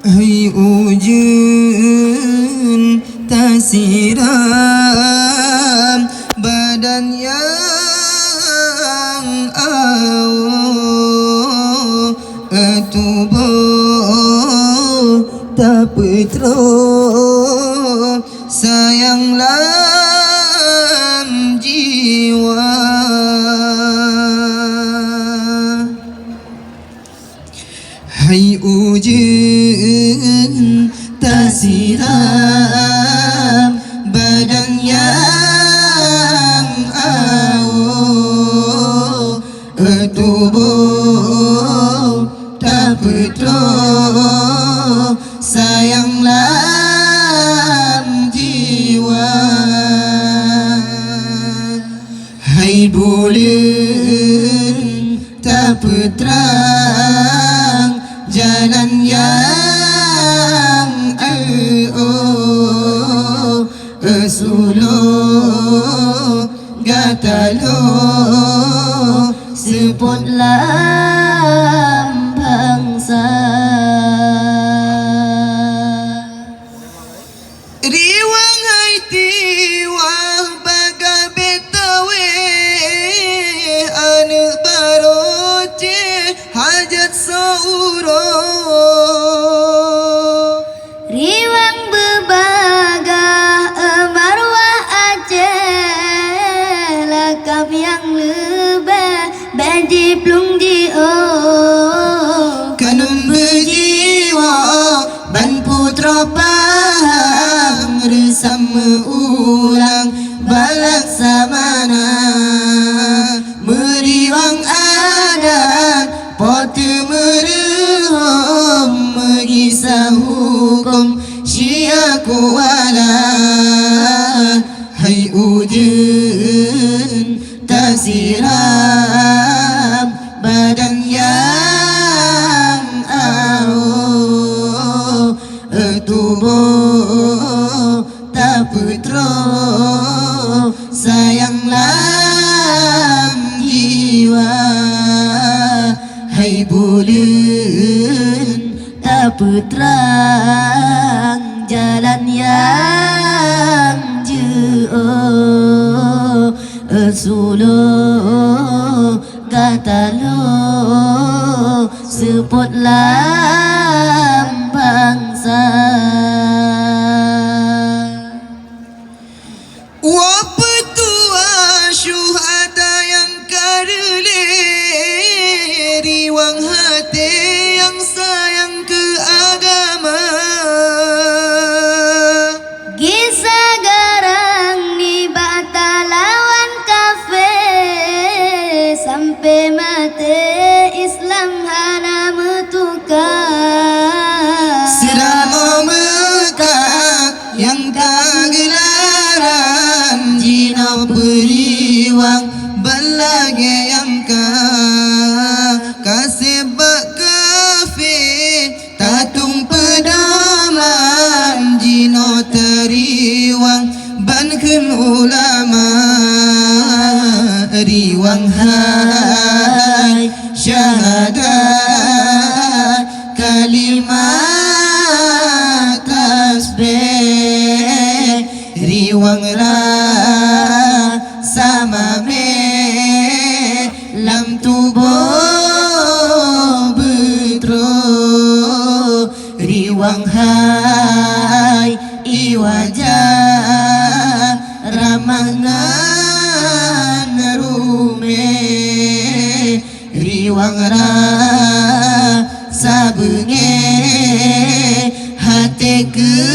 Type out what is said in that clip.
Hai ujun tak siram badan yang awal, tubuh tak petro sayanglah jiwa. Hai ujun tak siram badan yang awal, tubuh tak petro sayanglah jiwa. Hai bulan tak peterang jalan yang suluk gatalo sepot bangsa. Riwang hai tiwang baga betawe anu baroce hajat sauro. Riwang bebagah marwah Aceh lakap yang lebih banji plung dio Kanun berjiwa ban putra paham resam ulang balak samana meriwang adat pote merehom mengisah hukum syia kuala. Hai ujun tak siram badan yang awal, tubuh tak petro sayanglah jiwa. Hai bulan tak peterang jalan yang jauh, suluk gatalo sepot bangsa. Wapa tua syuhada yang karele riwang hati yang sayang ke agama. Kisah garang di batalawan kafe sampai mati Islam hana metukar. Selama Mekah yang kegelaran jina periwang balage yang kasebak kafe tatung pedaman jino teriwang banken ulama. Riwang hai syahadat kalimat tasbih riwang sama lam tubuh betro. Riwang hai iwajah ramanan rume riwang sabenge hati ke